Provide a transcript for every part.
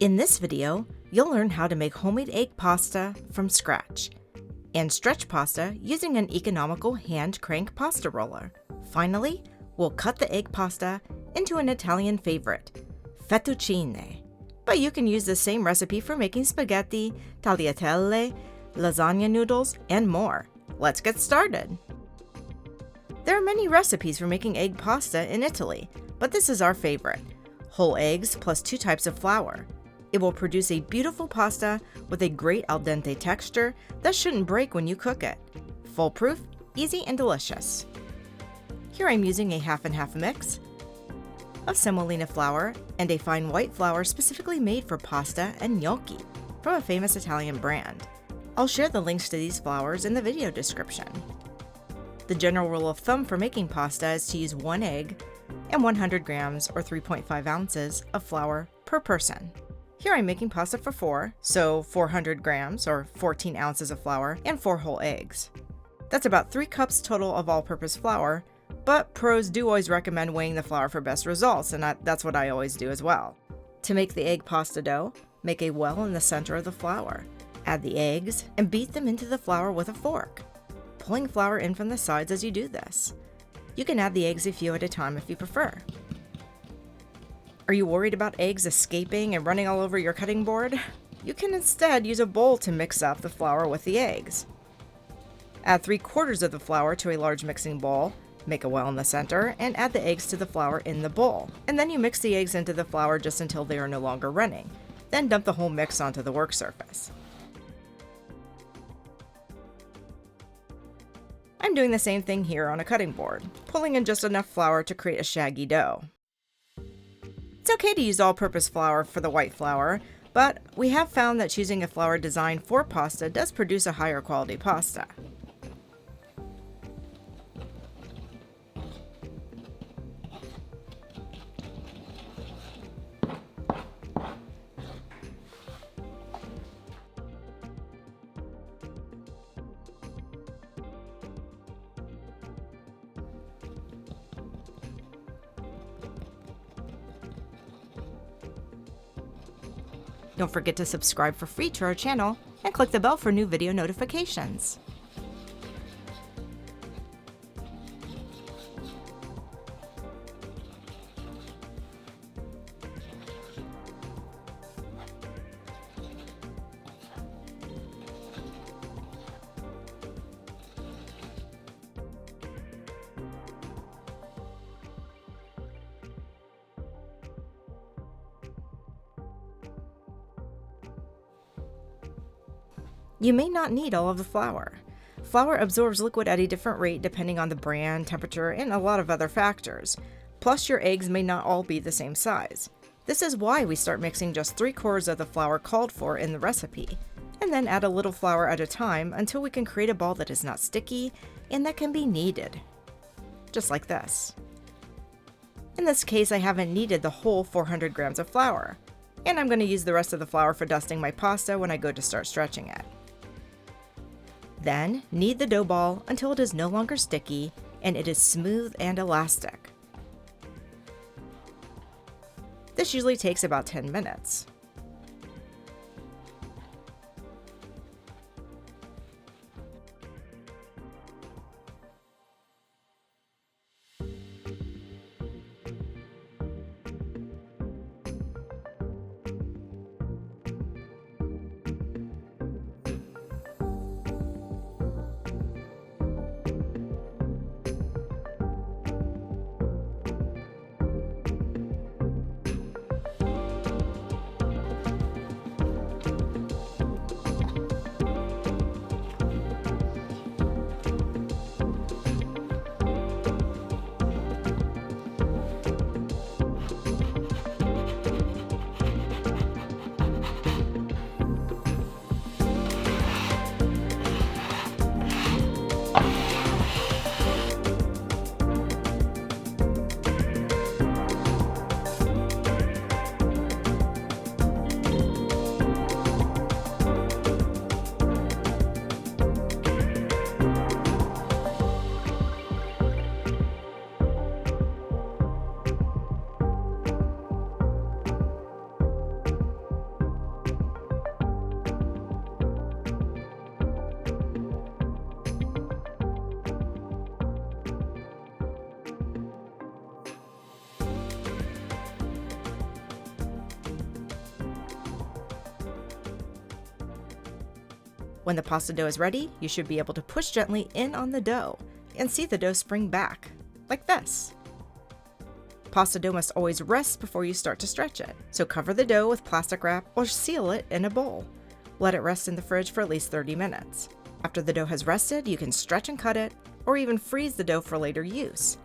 In this video, you'll learn how to make homemade egg pasta from scratch and stretch pasta using an economical hand crank pasta roller. Finally, we'll cut the egg pasta into an Italian favorite, fettuccine. But you can use the same recipe for making spaghetti, tagliatelle, lasagna noodles, and more. Let's get started. There are many recipes for making egg pasta in Italy, but this is our favorite. Whole eggs plus 2 types of flour. It will produce a beautiful pasta with a great al dente texture that shouldn't break when you cook it. Foolproof, easy, and delicious. Here I'm using a half and half mix of semolina flour and a fine white flour specifically made for pasta and gnocchi from a famous Italian brand. I'll share the links to these flours in the video description. The general rule of thumb for making pasta is to use 1 egg and 100 grams or 3.5 ounces of flour per person. Here I'm making pasta for 4, so 400 grams or 14 ounces of flour and 4 whole eggs. That's about 3 cups total of all-purpose flour, but pros do always recommend weighing the flour for best results, and that's what I always do as well. To make the egg pasta dough, make a well in the center of the flour. Add the eggs and beat them into the flour with a fork, pulling flour in from the sides as you do this. You can add the eggs a few at a time if you prefer. Are you worried about eggs escaping and running all over your cutting board? You can instead use a bowl to mix up the flour with the eggs. Add 3/4 of the flour to a large mixing bowl, make a well in the center, and add the eggs to the flour in the bowl. And then you mix the eggs into the flour just until they are no longer running. Then dump the whole mix onto the work surface. I'm doing the same thing here on a cutting board, pulling in just enough flour to create a shaggy dough. It's okay to use all-purpose flour for the white flour, but we have found that choosing a flour designed for pasta does produce a higher quality pasta. Don't forget to subscribe for free to our channel and click the bell for new video notifications. You may not need all of the flour. Flour absorbs liquid at a different rate depending on the brand, temperature, and a lot of other factors. Plus, your eggs may not all be the same size. This is why we start mixing just 3/4 of the flour called for in the recipe, and then add a little flour at a time until we can create a ball that is not sticky and that can be kneaded. Just like this. In this case, I haven't kneaded the whole 400 grams of flour, and I'm going to use the rest of the flour for dusting my pasta when I go to start stretching it. Then, knead the dough ball until it is no longer sticky and it is smooth and elastic. This usually takes about 10 minutes. When the pasta dough is ready, you should be able to push gently in on the dough and see the dough spring back, like this. Pasta dough must always rest before you start to stretch it, so cover the dough with plastic wrap or seal it in a bowl. Let it rest in the fridge for at least 30 minutes. After the dough has rested, you can stretch and cut it, or even freeze the dough for later use.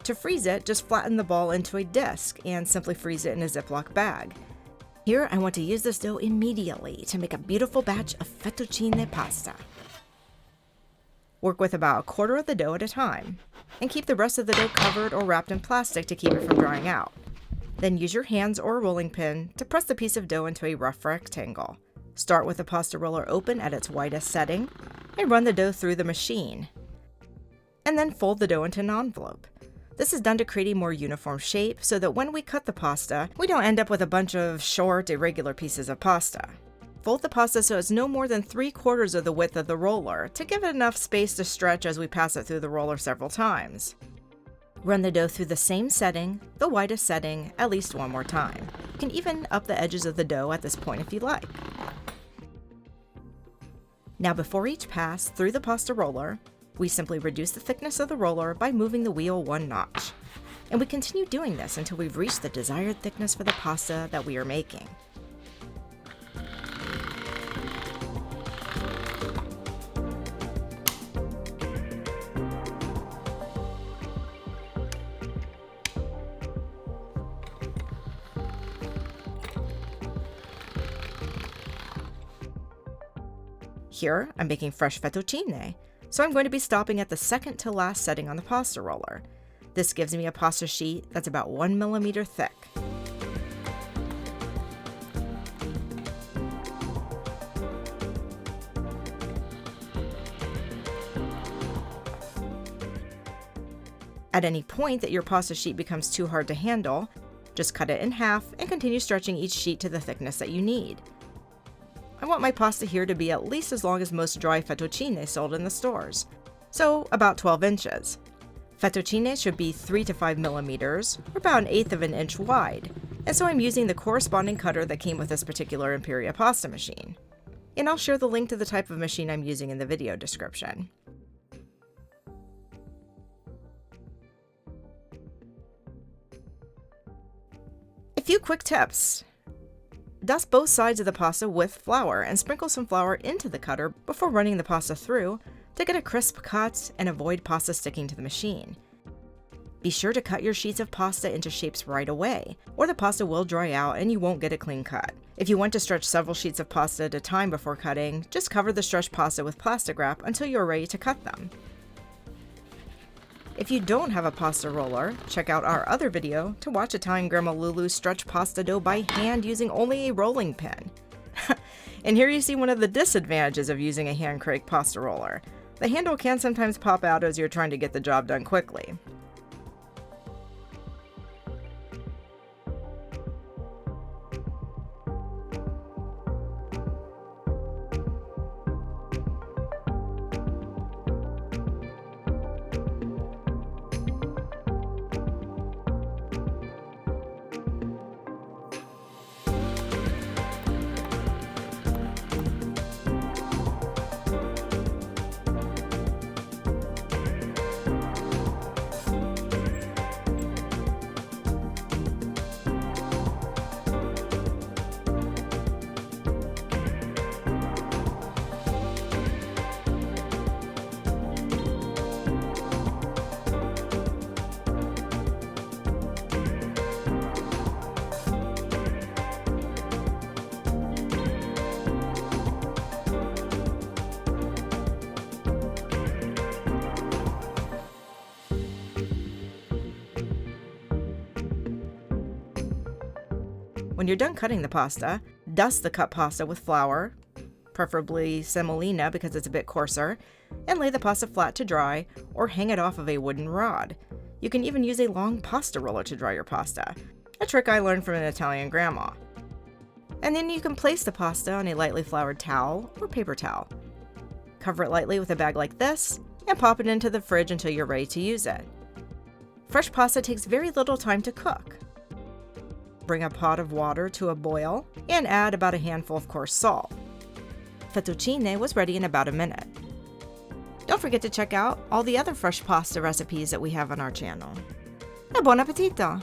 To freeze it, just flatten the ball into a disc and simply freeze it in a Ziploc bag. Here, I want to use this dough immediately to make a beautiful batch of fettuccine pasta. Work with about a quarter of the dough at a time, and keep the rest of the dough covered or wrapped in plastic to keep it from drying out. Then use your hands or a rolling pin to press the piece of dough into a rough rectangle. Start with the pasta roller open at its widest setting, and run the dough through the machine. And then fold the dough into an envelope. This is done to create a more uniform shape so that when we cut the pasta, we don't end up with a bunch of short, irregular pieces of pasta. Fold the pasta so it's no more than 3/4 of the width of the roller to give it enough space to stretch as we pass it through the roller several times. Run the dough through the same setting, the widest setting, at least one more time. You can even up the edges of the dough at this point if you like. Now before each pass through the pasta roller, we simply reduce the thickness of the roller by moving the wheel one notch. And we continue doing this until we've reached the desired thickness for the pasta that we are making. Here, I'm making fresh fettuccine, so I'm going to be stopping at the second to last setting on the pasta roller. This gives me a pasta sheet that's about 1 millimeter thick. At any point that your pasta sheet becomes too hard to handle, just cut it in half and continue stretching each sheet to the thickness that you need. I want my pasta here to be at least as long as most dry fettuccine sold in the stores, so about 12 inches. Fettuccine should be 3 to 5 millimeters, or about 1/8 of an inch wide, and so I'm using the corresponding cutter that came with this particular Imperia pasta machine. And I'll share the link to the type of machine I'm using in the video description. A few quick tips. Dust both sides of the pasta with flour and sprinkle some flour into the cutter before running the pasta through to get a crisp cut and avoid pasta sticking to the machine. Be sure to cut your sheets of pasta into shapes right away, or the pasta will dry out and you won't get a clean cut. If you want to stretch several sheets of pasta at a time before cutting, just cover the stretched pasta with plastic wrap until you're ready to cut them. If you don't have a pasta roller, check out our other video to watch Italian Grandma Lulu stretch pasta dough by hand using only a rolling pin. And here you see one of the disadvantages of using a hand crank pasta roller. The handle can sometimes pop out as you're trying to get the job done quickly. When you're done cutting the pasta, dust the cut pasta with flour, preferably semolina because it's a bit coarser, and lay the pasta flat to dry or hang it off of a wooden rod. You can even use a long pasta roller to dry your pasta, a trick I learned from an Italian grandma. And then you can place the pasta on a lightly floured towel or paper towel. Cover it lightly with a bag like this and pop it into the fridge until you're ready to use it. Fresh pasta takes very little time to cook. Bring a pot of water to a boil and add about a handful of coarse salt. fettuccine was ready in about a minute. Don't forget to check out all the other fresh pasta recipes that we have on our channel. E buon appetito!